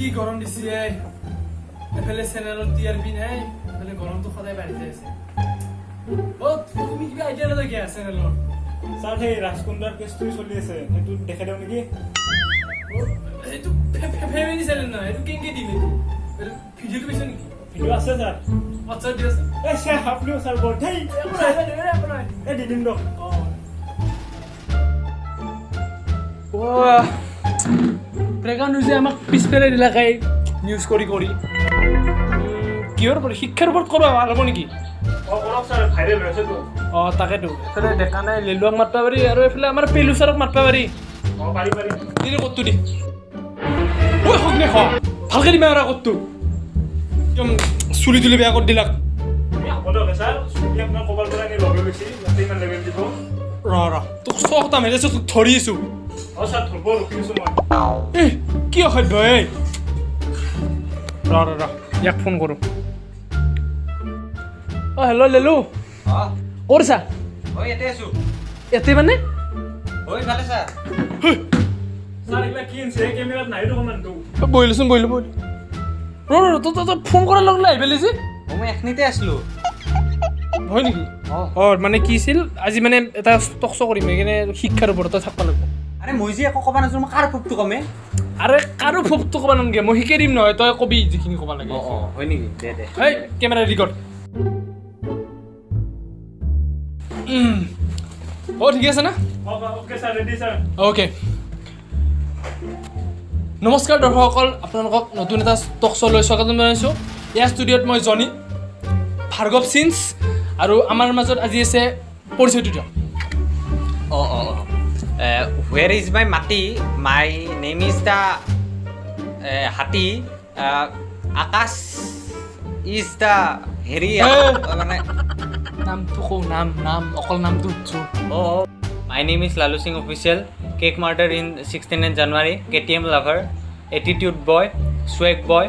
কি গৰম দিছে এফালে চেনেলত টিআৰপি নাই এফালে গৰমটো সদায় বাঢ়ি যাই আছে তুমি কিবা আইডিয়া এটা কি আছে চেনেলত স্যার সেই রাজকুন্দার কেসটো চলি আছে সেইটো দেখাই দিও নেকি এইটো ফেমিলি চেনেল নহয় এইটো কেংকে দিম এইটো ভিডিঅ'টো পাইছ নেকি ভিডিও আছে স্যার আচ্ছা দি আছে এই স্যার আপনিও স্যার বড়াই এই দিদিম দক প্ৰেগা নিউজে আমাক পিছপেলাই দিলাকাই নিউজ কৰি কিহৰ ওপৰত শিক্ষাৰ ওপৰত কৰিব ভাল হ'ব নেকি ভাইৰেল হৈছে তো তাকেতো এইফালে দেখা নাই লেলুৱাক মাতবা পাৰি আৰু এইফালে আমাৰ পেলু ছাৰক মাতবা পাৰি পাৰি পাৰি দিদি ক'তটো দি ঐ হওক নে ভালকে দিবা আৰু ক'তটো একদম চুলি তুলি বেয়া কৰি দিলাক আপদক স্যাৰ সুতি আপোনাৰ কবাৰ পৰা নি লগে গৈছি ইয়াতে ইমান লেভেল দিব তোক চকটা মেলিছো তোক ধৰিছো স্যাৰ থব ৰখিছো মই কি অসভ্য এই ইয়াক ফোন কৰোঁ হেল্ল' লেলু ক'ত আছা ইয়াতে আছো ইয়াতে মানে ভালে ছাৰ স্যাৰ এগুলা কি আনছে ক্যামেৰাত নাই দেখোন বহিলোচোন বহিলো তই ফোন কৰাৰ লগে লগে আহিবি যে মই এখনিতে আছিলো হয় নেকি মানে কি আছিল আজি মানে এটা টকচ কৰিম সেইকাৰণে শিক্ষাৰ ওপৰতে থাকিব লাগিব আৰে মই যে একো ক'ব নাজানো মই কাৰ ফুটটো কমে আৰে কাৰো ভোকটো ক'ব নালাগে মই শিকাই দিম নহয় তই কবি যিখিনি ক'ব লাগে হয় নেকি দে এই কেমেৰা ৰেকৰ্ড ঠিক আছে না okay sir ready sir okay নমস্কাৰ দৰ্শকসকল আপোনালোকক নতুন এটা টক শ্ব'লৈ স্বাগতম জনাইছোঁ ইয়াৰ ষ্টুডিঅ'ত মই জনি ভাৰ্গৱ সিন্স আৰু আমাৰ মাজত আজি আছে পৰিচয়টো দিয়ক হুৱেৰ ইজ মাই মাটি মাই নেম ইজ দ্য হাতী আকাশ ইজ দ্য হেৰি মানে নামটো কওঁ নাম অকল নামটো সুধছোঁ my name is Lalu Singh official cake murder in 16 January KTM lover attitude boy swag boy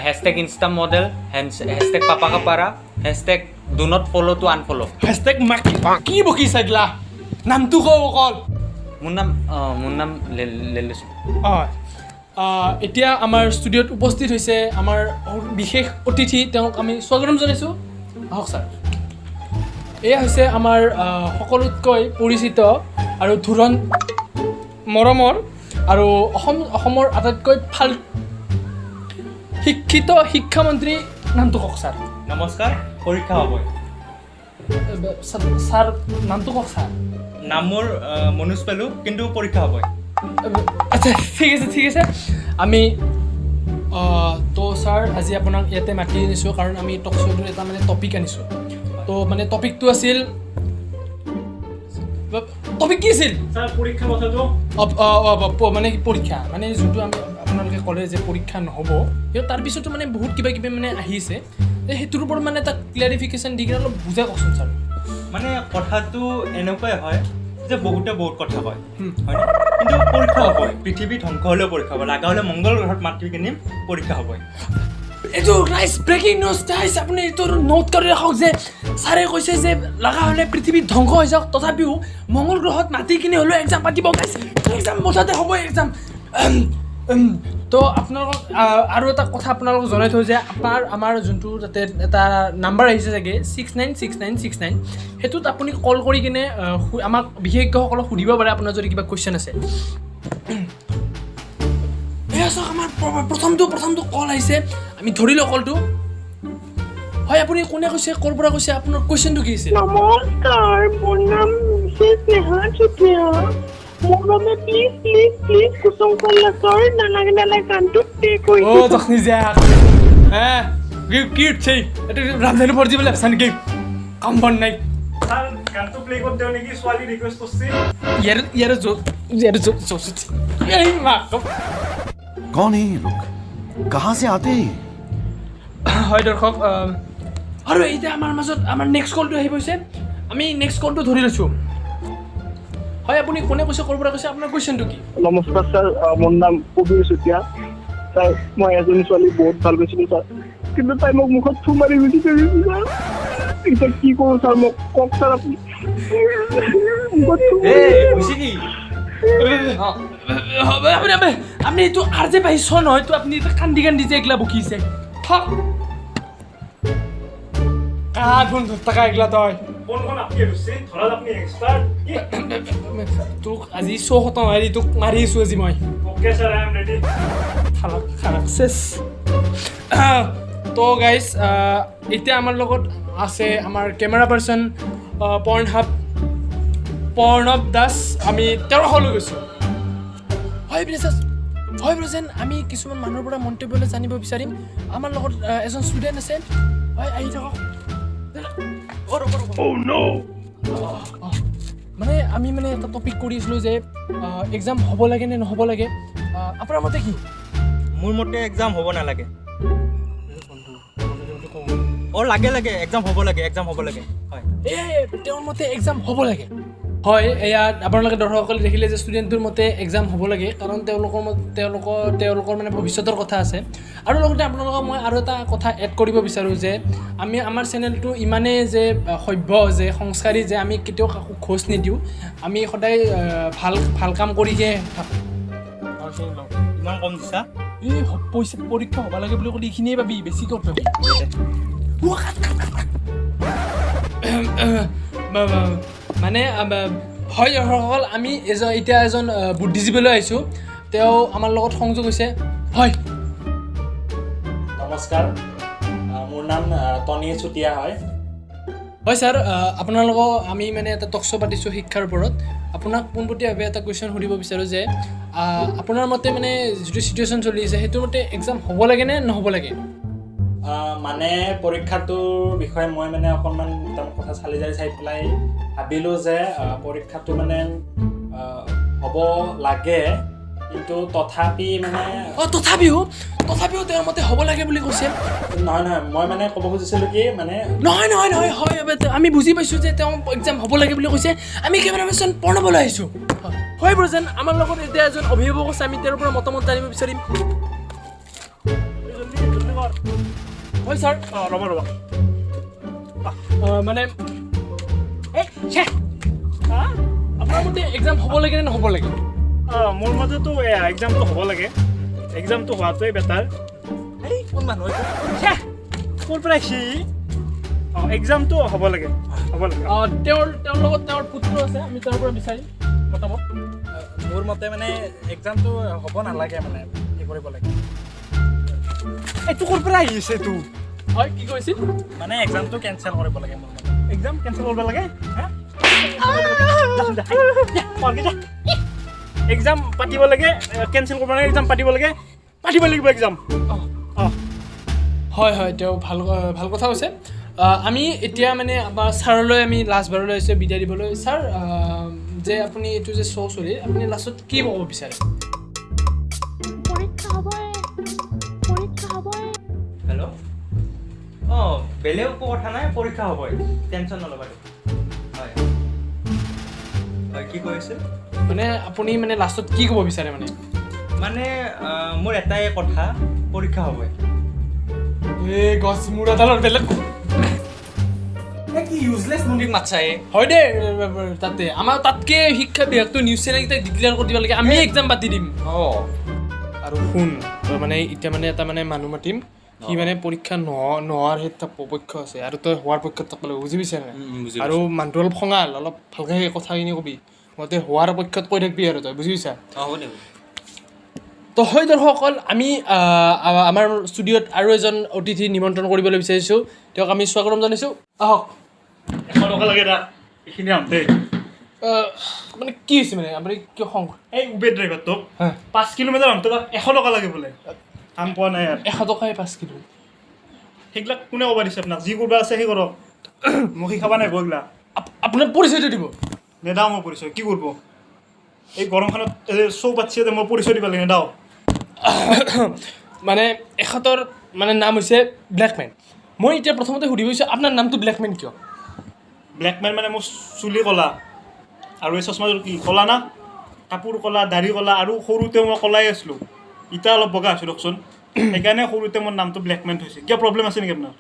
hashtag insta model hashtag papa ka para hashtag do not follow to unfollow hashtag কি বকি চাইগলা নামটো কওঁ অকল মোৰ নাম লেলুচু এতিয়া আমাৰ ষ্টুডিঅ'ত উপস্থিত হৈছে আমাৰ বিশেষ অতিথি তেওঁক আমি স্বাগতম জনাইছোঁ আহক ছাৰ এয়া হৈছে আমাৰ সকলোতকৈ পৰিচিত আৰু ধুৰণ মৰমৰ আৰু অসমৰ আটাইতকৈ ভাল শিক্ষিত শিক্ষামন্ত্ৰী নামটো কওক ছাৰ নমস্কাৰ পৰীক্ষা হ'ব ছাৰ নামটো কওক ছাৰ নাম মোৰ মনোজ পেলু কিন্তু পৰীক্ষা হ'ব আচ্ছা ঠিক আছে আমি তো ছাৰ আজি আপোনাক ইয়াতে মাতি আনিছোঁ কাৰণ আমি টক শ্ব'টোৰ এটা মানে টপিক আনিছোঁ তো মানে টপিকটো আছিল টপিক কি আছিল স্যার পৰীক্ষা কথাটো মানে পৰীক্ষা মানে যোনটো আমি আপোনালোকে ক'লে যে পৰীক্ষা নহ'ব কিন্তু তাৰপিছতো মানে বহুত কিবা কিবি মানে আহিছে সেইটোৰ ওপৰত মানে এটা ক্লেৰিফিকেশ্যন দি কিনে অলপ বুজাই কওকচোন ছাৰ মানে কথাটো এনেকুৱাই হয় যে বহুতে বহুত কথা কয় হয়নে কিন্তু পৰীক্ষা হ'ব পৃথিৱী ধ্বংস হ'লেও পৰীক্ষা হ'ব লগা হ'লে মংগল গ্ৰহত মাতি কিনিম পৰীক্ষা হ'ব এইটো ৰাইজ ব্ৰেকিং নিউজ ৰাইজ আপুনি এইটো নোট কৰি ৰাখক যে ছাৰে কৈছে যে লগা হ'লে পৃথিৱী ধ্বংস হৈ যাওক তথাপিও মংগল গ্ৰহত মাতি কিনি হ'লেও এক্সাম পাতিব এক্সাম মুঠতে হ'ব এক্সাম তো আপোনালোকক আৰু এটা কথা আপোনালোকক জনাই থওঁ যে আমাৰ যোনটো তাতে এটা নাম্বাৰ আহিছে চাগে 696969 সেইটোত আপুনি কল কৰি কিনে আমাক বিশেষজ্ঞসকলক সুধিব পাৰে আপোনাৰ যদি কিবা কুৱেশ্যন আছে এয়া চাওক আমাৰ প্ৰথমটো কল আহিছে আমি ধৰিলোঁ কলটো হয় আপুনি কোনে কৈছে ক'ৰ পৰা কৈছে আপোনাৰ কুৱেশ্যনটো কি আছিল নমস্কাৰ মোৰ নাম মিছেছ নেহা চুতীয়া মোৰ বাবে প্লিজ কুসুম কল্লাকৰ নালাগে গানটো প্লে কৰি জখনি যাক কি উঠছে এইটো ৰামজানু ফৰ্জি বোলে আছা নেকি কাম বন নাই স্যাৰ গানটো প্লে কৰি দিও নেকি ছোৱালী ৰিকুৱেষ্ট কৰিছে कौन है ये लोग कहाँ से आते हैं হয় দৰ্শক আৰু এতিয়া আমাৰ মাজত আমাৰ নেক্সট কলটো আহি গৈছে আমি নেক্সট কলটো ধৰি লৈছোঁ হয় আপুনি কোনে কৈছে ক'ৰ পৰা কৈছে আপোনাৰ কুৱেশ্যনটো কি নমস্কাৰ ছাৰ মোৰ নাম কবিৰ চুতীয়া ছাৰ মই এজনী ছোৱালী বহুত ভাল পাইছিলোঁ ছাৰ কিন্তু তাই মোক মুখত থু মাৰি গুচি গৈছিল ছাৰ এতিয়া কি কৰোঁ ছাৰ মোক কওক ছাৰ আপুনি মুখত থু বুজি কি আপনি এইটো আর যে পাইছ নহয় তো আপনি কান্দি কান্দি যে এগলা বকিছে থাক ফোন টাকা এগলা তই ফোনখন আপনি ৰুচি ধৰাত আপনি এক্সপাৰ্ট তোক আজি শ্ব' খতম হেৰি তোক মাৰি আছোঁ আজি মই okay sir I am ready খালাক খালাক চেছ তো গাইজ এতিয়া আমাৰ লগত আছে আমাৰ কেমেৰা পাৰ্চন প্ৰণৱ দাস আমি 1300 লৈ গৈছোঁ হয় ব্ৰজেন আমি কিছুমান মানুহৰ পৰা মন্তব্যলৈ জানিব বিচাৰিম আমাৰ লগত এজন ষ্টুডেণ্ট আছে হয় আহি থাকক মানে আমি মানে এটা টপিক কৰি আছিলোঁ যে এক্সাম হ'ব লাগে নে নহ'ব লাগে আপোনাৰ মতে কি মোৰ মতে এক্সাম হ'ব নালাগে লাগে এক্সাম হ'ব লাগে হয় তেওঁৰ মতে এক্সাম হ'ব লাগে হয় এয়া আপোনালোকে দৰ্শকসকলে দেখিলে যে ষ্টুডেণ্টটোৰ মতে এক্সাম হ'ব লাগে কাৰণ তেওঁলোকৰ মানে ভৱিষ্যতৰ কথা আছে আৰু লগতে আপোনালোকক মই আৰু এটা কথা এড কৰিব বিচাৰোঁ যে আমি আমাৰ চেনেলটো ইমানেই যে সভ্য যে সংস্কাৰী যে আমি কেতিয়াও কাকো ঘোচ নিদিওঁ আমি সদায় ভাল কাম কৰিহে থাকোঁ ইমান কম দিছা এই পইচা পৰীক্ষা হ'ব লাগে বুলি ক'লে এইখিনিয়ে পাবি বেছি ক'ত পাবি মানে হয় দৰ্শকসকল আমি এতিয়া এজন বুদ্ধিজীৱীলৈ আহিছোঁ তেওঁ আমাৰ লগত সংযোগ হৈছে হয় নমস্কাৰ মোৰ নাম টনি চুতীয়া হয় ছাৰ আপোনালোকক আমি মানে এটা টক শ্ব' পাতিছোঁ শিক্ষাৰ ওপৰত আপোনাক পোনপটীয়াভাৱে এটা কুৱেশ্যন সুধিব বিচাৰোঁ যে আপোনাৰ মতে মানে যিটো চিটুৱেশ্যন চলি আছে সেইটোৰ মতে এক্সাম হ'ব লাগে নে নহ'ব লাগে মানে পৰীক্ষাটোৰ বিষয়ে মই মানে অকণমান কথা চালি জাৰি চাই পেলাই ভাবিলোঁ যে পৰীক্ষাটো মানে হ'ব লাগে কিন্তু তথাপি মানে তথাপিও তেওঁৰ মতে হ'ব লাগে বুলি কৈছে নহয় মই মানে ক'ব খুজিছিলোঁ কি মানে নহয় হয় আমি বুজি পাইছোঁ যে তেওঁ এক্সাম হ'ব লাগে বুলি কৈছে আমি কেমেৰা পাৰ্চন প্ৰণৱলৈ আহিছোঁ হয় ব্ৰজেন আমাৰ লগত এতিয়া এজন অভিভাৱক আছে আমি তেওঁৰ পৰা মতামত জানিব বিচাৰিম হয় ছাৰ ৰ'ব মানে আপোনাৰ মতে এক্সাম হ'ব লাগে নে নহ'ব লাগে মোৰ মতেতো এক্সামটো হ'ব লাগে এক্সামটো হোৱাটোৱে বেটাৰ এই কোন মানুহ ক'ৰ পৰা সি এক্সামটো হ'ব লাগে তেওঁৰ লগত তেওঁৰ পুত্ৰ আছে আমি তেওঁৰ পৰা বিচাৰিম মতামত মোৰ মতে মানে এক্সামটো হ'ব নালাগে মানে কি কৰিব লাগে এইটো ক'ৰ পৰা আহিছে এইটো হয় কি কৈছিল মানে এক্সামটো কেনচেল কৰিব লাগে মোৰ মতে এক্সাম কেনচেল কৰিব লাগে এক্সাম পাতিব লাগে কেনচেল কৰিব লাগে এক্সাম পাতিব লাগিব এক্সাম হয় তেওঁ ভাল কথা কৈছে আমি এতিয়া মানে আমাৰ ছাৰলৈ আমি লাষ্টবাৰলৈ আহিছোঁ বিদায় দিবলৈ ছাৰ যে আপুনি এইটো যে শ্ব' চলি আপুনি লাষ্টত কি ক'ব বিচাৰে হেল্ল' বেলেগ একো কথা নাই পৰীক্ষা হ'বই টেনশ্যন নল'বা হয় কি কৈ আছিল মানে আপুনি মানে লাষ্টত কি ক'ব বিচাৰে মানে মোৰ এটাই কথা পৰীক্ষা হ'বই এই গছ মূৰ এডালৰ বেলেগ কি ইউজলেছ মুণ্ডিক মাতছাই হয় দে তাতে আমাৰ তাতকৈ শিক্ষা বিভাগটো নিউজ চেনেলকেইটাক ডিক্লেয়াৰ কৰি দিব লাগে আমি এক্সাম পাতি দিম আৰু শুন তই মানে এতিয়া মানে এটা মানে মানুহ মাতিম সি মানে পৰীক্ষা নোহোৱাৰ সেই পক্ষ আছে আৰু তই হোৱাৰ পক্ষত থাকিব লাগিব বুজি পাইছা আৰু মানুহটো অলপ খঙাল অলপ ভালকৈ সেই কথাখিনি কবি মই তই হোৱাৰ পক্ষত কৈ থাকিবি আৰু তই বুজি পাইছা তো হয় দৰ্শকসকল আমি আমাৰ ষ্টুডিঅ'ত আৰু এজন অতিথি নিমন্ত্ৰণ কৰিবলৈ বিচাৰিছোঁ তেওঁক আমি স্বাগতম জনাইছোঁ আহক 100 টকা লাগে তাক এইখিনি আহোঁতে মানে কি হৈছে মানে আপুনি কিয় খং এই উবেৰ ড্ৰাইভাৰটোক 5 কিলোমিটাৰ আহোঁতে তাক 100 টকা লাগে বোলে কাম পোৱা নাই আৰু 100 টকাই 5 কিলো সেইবিলাক কোনে ক'ব দিছে আপোনাক যি কৰিব আছে সেই কৰক মোক শিকাব নাই এইবিলাক আপোনাৰ পৰিচয়টো দিব নেদাওঁ মই পৰিচয় কি কৰিব এই গৰমখনত শ্ব' পাতিছে মই পৰিচয় দিব লাগে নেদাওঁ মানে এখেতৰ মানে নাম হৈছে ব্লেকমেন মই এতিয়া প্ৰথমতে সুধিব বিচাৰিছোঁ আপোনাৰ নামটো ব্লেকমেন কিয় ব্লেকমেন মানে মোৰ চুলি ক'লা আৰু এই চশমাযোৰ কি ক'লা না কাপোৰ ক'লা দাড়ি ক'লা আৰু সৰুতে মই ক'লাই আছিলোঁ এতিয়া অলপ বগা আছোঁ দিয়কচোন সেইকাৰণে সৰুতে মোৰ নামটো ব্লেকমেন থৈছে কিয় প্ৰব্লেম আছে নেকি আপোনাৰ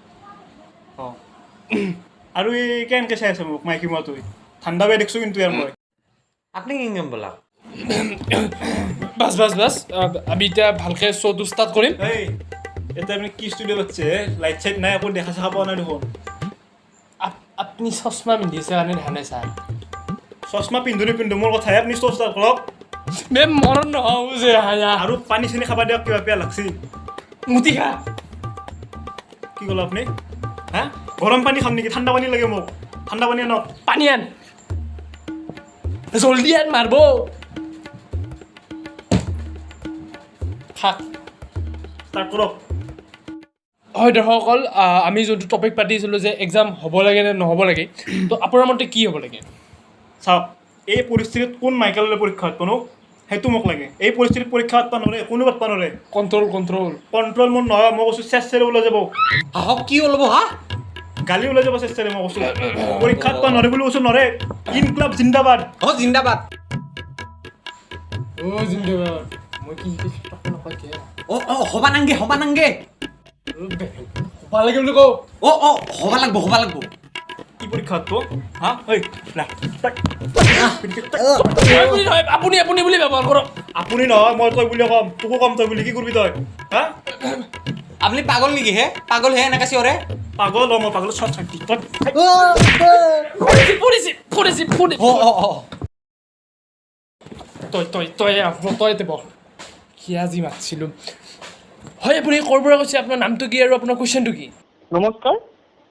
আৰু এই কেনেকৈ চাই আছে মোক মাইকী মৰাটো ঠাণ্ডা বেয়া দেখিছোঁ কিন্তু ইয়াৰ মই আপুনি কিংগম ব'লা বাছ বাছ বাছ আমি এতিয়া ভালকৈ শ্ব'টো ষ্টাৰ্ট কৰিম এই এতিয়া আপুনি কি ষ্টুডিঅ' পাতিছে লাইট চাইট নাই একো দেখা চেখা পোৱা নাই দেখোন আপুনি চশমা পিন্ধিছে কাৰণে দেখা নাই ছাৰ চশমা পিন্ধো নিপিন্ধো মোৰ কথাহে আপুনি ষ্ট'ভ ষ্টাৰ্ট কৰক মেম মনত নহওঁ যে হায়া আৰু পানী চানী খাব দিয়ক কিবা বেয়া লাগছি মুতি খা কি ক'লে আপুনি হা গৰম পানী খাম নেকি ঠাণ্ডা পানী লাগে মোক ঠাণ্ডা পানী আনক পানী আন জলদি আন মাৰিব খাক ষ্টাৰ্ট কৰক হয় দৰ্শকসকল আমি যোনটো টপিক পাতিছিলোঁ যে এক্সাম হ'ব লাগে নে নহ'ব লাগে তো আপোনাৰ মতে কি হ'ব লাগে চাওক এই পৰিস্থিতিত কোন মাইকেললৈ পৰীক্ষা পাতব নো সেইটো মোক লাগে এই পৰিস্থিতিত পৰীক্ষা পাতব নোৱাৰে কোনো পাতব নোৱাৰে কণ্ট্ৰল কণ্ট্ৰল মোৰ নহয় মই কৈছোঁ চেচ চেৰে ওলাই যাব আহক কি ওলাব হা গালি ওলাই যাব চেচ চেৰে মই কৈছোঁ পৰীক্ষা পাতব নোৱাৰে বুলি কৈছোঁ নোৱাৰে ইনকলাব জিন্দাবাদ অ জিন্দাবাদ অ' জিন্দাবাদ মই কি শিকিছোঁ হবা নাংগে ভাল লাগে বুলি কওঁ হবা লাগব কি পৰীক্ষা পাতব হা ঐ আপুনি নহয় আপুনি বুলি ব্যৱহাৰ কৰক আপুনি নহয় মই তই বুলি ক'ম তোকো ক'ম তই বুলি কি কৰিবি তই হা আপুনি পাগল নেকি হে পাগল হে এনেকা চিঞৰে পাগল মই পাগল চট চাকি ফুৰিছে তই দেব কি আজি মাতিছিলোঁ হয় আপুনি ক'ৰ পৰা কৈছে আপোনাৰ নামটো কি আৰু আপোনাৰ কুৱেশ্যনটো কি নমস্কাৰ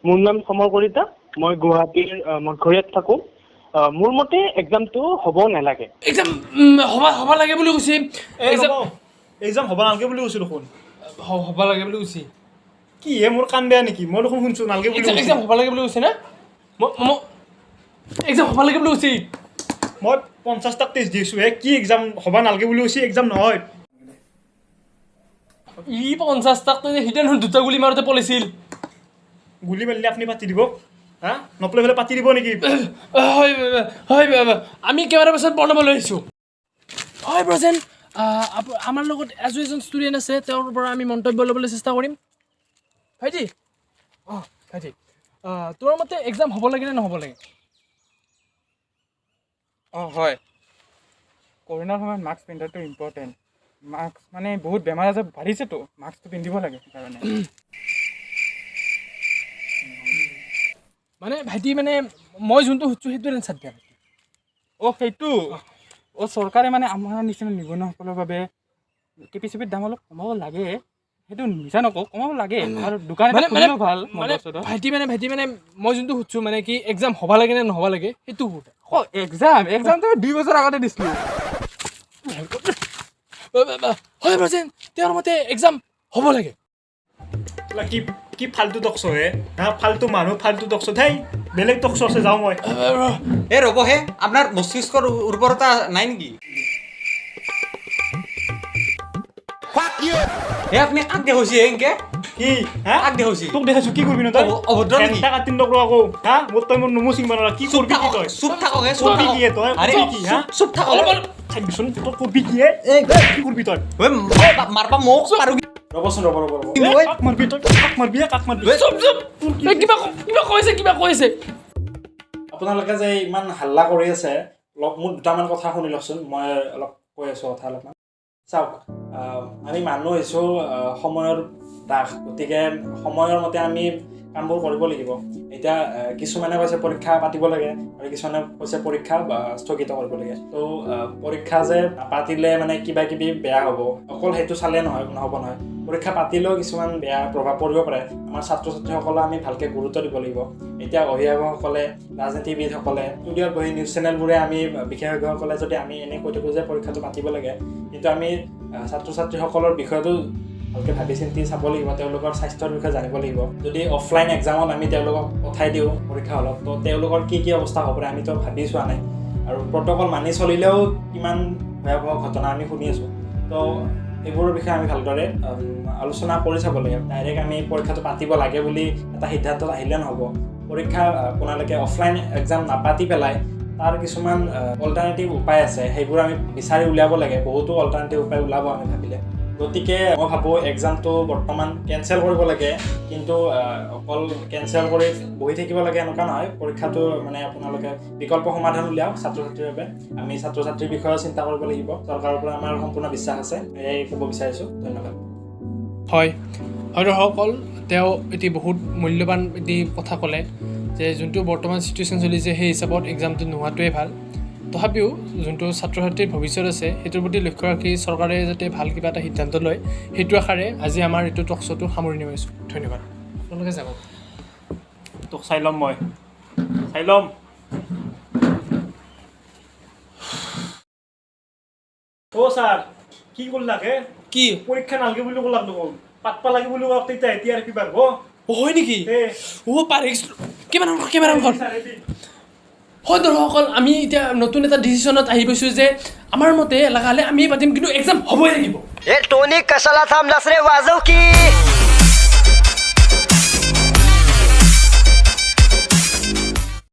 মোৰ নাম সমৰ কলিতা মই গুৱাহাটীৰ মঠঘৰীয়াত থাকোঁ মোৰ মতে এক্সামটো হ'ব নালাগে এক্সাম হ'ব লাগে বুলি কৈছে এক্সাম হ'ব নালাগে বুলি কৈছোঁ দেখোন হ'ব লাগে বুলি কৈছে কি হে মোৰ কাণ বেয়া নেকি মই দেখোন শুনছোঁ নালাগে বুলি এক্সাম হ'ব লাগে বুলি কৈছে না এক্সাম হ'ব লাগে বুলি কৈছে মই 50টাক টেষ্ট দিছোঁ হে কি এক্সাম হ'ব নালাগে বুলি কৈছে এক্সাম নহয় 50টাক সিদিনা দুটা গুলি মাৰোঁতে পলিছিল গুলি মাৰিলে আপুনি পাতি দিব হা নপলাই পেলাই পাতি দিব নেকি হয় আমি কেমেৰা পাছত বনাবলৈ আহিছোঁ হয় ব্ৰজেন আমাৰ লগত এজন ষ্টুডেণ্ট আছে তেওঁৰ পৰা আমি মন্তব্য ল'বলৈ চেষ্টা কৰিম ভাইটি ভাইটি তোৰ মতে এক্সাম হ'ব লাগে নে নহ'ব লাগে হয় কৰোণাৰ সময়ত মাস্ক পিন্ধাটো ইম্পৰ্টেণ্ট মাস্ক মানে বহুত বেমাৰ আজাৰ বাঢ়িছেতো মাস্কটো পিন্ধিব লাগে সেইকাৰণে মানে ভাইটি মানে মই যোনটো সুধিছোঁ সেইটো এনচাৰ দিয়া সেইটো চৰকাৰে মানে আমাৰ নিচিনা নিবনুৱাসকলৰ বাবে কেপিচিপিৰ দাম অলপ কমাব লাগে সেইটো মিছা নকওঁ কমাব লাগে আৰু দোকান ভাল ভাইটি মানে মই যোনটো সুধিছোঁ মানে কি এক্সাম হ'ব লাগে নে নহ'ব লাগে সেইটো সুধে এক্সামটো 2 বছৰ আগতে দিছিলোঁ হয় ব্ৰজেন তেওঁৰ মতে এক্সাম হ'ব লাগে কি কি ফাল্টু টকছ হে হা ফাল্টু মানুহ ফাল্টু টকছ হেই বেলেগ টকছ আছে যাওঁ মই ৰ'ব হে আপোনাৰ মস্তিষ্কৰ উৰ্বৰতা নাই নেকি আপুনি আগ দেখাইছে এনকে কি হা আগ দেখাইছে তোক দেখাইছোঁ কি কৰিবি ন তই অভদ্ৰ নেকি ঘণ্টা কাটিম তোক আকৌ হা মোৰ তই মোৰ নমু চিংব নোৱাৰা কি কৰিবি কি তই চুপ থাকক হে চুপ কৰিবি কি হে তই আৰে কৰিবি কি হা চুপ থাকক থাকিবিচোন তই কৰিবি কি হে কি কৰিবি তই মাৰবা মোক পাৰো ৰ'বচোন ৰ'ব কাক মাৰবি তই কাক মাৰবি কিবা কৈছে আপোনালোকে যে ইমান হাল্লা কৰি আছে মোৰ দুটামান কথা শুনি লওকচোন মই অলপ কৈ আছোঁ কথা অলপমান চাওক আমি মানুহ হৈছোঁ সময়ৰ দাস গতিকে সময়ৰ মতে আমি কামবোৰ কৰিব লাগিব এতিয়া কিছুমানে কৈছে পৰীক্ষা পাতিব লাগে আৰু কিছুমানে কৈছে পৰীক্ষা স্থগিত কৰিব লাগে তো পৰীক্ষা যে পাতিলে মানে কিবা কিবি বেয়া হ'ব অকল সেইটো চালে নহ'ব নহয় পৰীক্ষা পাতিলেও কিছুমান বেয়া প্ৰভাৱ পৰিব পাৰে আমাৰ ছাত্ৰ ছাত্ৰীসকলক আমি ভালকৈ গুৰুত্ব দিব লাগিব এতিয়া অভিভাৱকসকলে ৰাজনীতিবিদসকলে ষ্টুডিঅ'ত বহি নিউজ চেনেলবোৰে আমি বিশেষজ্ঞসকলে যদি আমি এনেই কৈ থাকোঁ যে পৰীক্ষাটো পাতিব লাগে কিন্তু আমি ছাত্ৰ ছাত্ৰীসকলৰ বিষয়টো ভালকৈ ভাবি চিন্তি চাব লাগিব তেওঁলোকৰ স্বাস্থ্যৰ বিষয়ে জানিব লাগিব যদি অফলাইন এক্সামত আমি তেওঁলোকক পঠাই দিওঁ পৰীক্ষা হলত তো তেওঁলোকৰ কি অৱস্থা হ'ব পাৰে আমিতো ভাবি চোৱা নাই আৰু প্ৰট'কল মানি চলিলেও কিমান ভয়াৱহ ঘটনা আমি শুনি আছোঁ তো এইবোৰৰ বিষয়ে আমি ভালদৰে আলোচনা কৰি চাব লাগে ডাইৰেক্ট আমি পৰীক্ষাটো পাতিব লাগে বুলি এটা সিদ্ধান্তত আহিলে নহ'ব পৰীক্ষা আপোনালোকে অফলাইন এক্সাম নাপাতি পেলাই তাৰ কিছুমান অল্টাৰনেটিভ উপায় আছে সেইবোৰ আমি বিচাৰি উলিয়াব লাগে বহুতো অল্টাৰনেটিভ উপায় ওলাব আমি ভাবিলে গতিকে মই ভাবোঁ এক্সামটো বৰ্তমান কেঞ্চেল কৰিব লাগে, কিন্তু অকল কেঞ্চেল কৰি বহি থাকিব লাগে এনেকুৱা নহয়। পৰীক্ষাটো মানে আপোনালোকে বিকল্প সমাধান উলিয়াওক ছাত্ৰ ছাত্ৰীৰ বাবে। আমি ছাত্ৰ ছাত্ৰীৰ বিষয়ে চিন্তা কৰিব লাগিব, চৰকাৰৰ ওপৰত আমাৰ সম্পূৰ্ণ বিশ্বাস আছে। এয়াই ক'ব বিচাৰিছোঁ, ধন্যবাদ। হয় দৰ্শকসকল, তেওঁ এটি বহুত মূল্যৱান এটি কথা ক'লে যে যোনটো বৰ্তমান চিটুৱেশ্যন চলিছে সেই হিচাপত এক্সামটো নোহোৱাটোৱে ভাল। তথাপিও যোনটো ছাত্ৰ ছাত্ৰীৰ ভৱিষ্যত আছে সেইটোৰ প্ৰতি লক্ষ্য ৰাখি চৰকাৰে যাতে ভাল কিবা এটা সিদ্ধান্ত লয়, সেইটো আশাৰে আজি আমাৰ এইটো টক শ্ব'টো সামৰণি মাৰিছোঁ। ধন্যবাদ। আপোনালোকে যাব। তোক চাই ল'ম মই, চাই ল'ম। অ' ছাৰ, কি কৰিলাক হে? কি পৰীক্ষা নালাগে বুলি ক'লাক দেখোন, পাতবা লাগে বুলি কওক তেতিয়া এতিয়া আৰু কি পাৰব? হয় নেকি? এ পাৰে কিমান হয় দৰ্শকসকল, আমি এতিয়া নতুন এটা ডিচিশ্যনত আহি পাইছোঁ যে আমাৰ মতে লগা হ'লে আমি পাতিম, কিন্তু এক্সাম হ'বই লাগিব। टोनी कशाला थांबलास रे वाजव की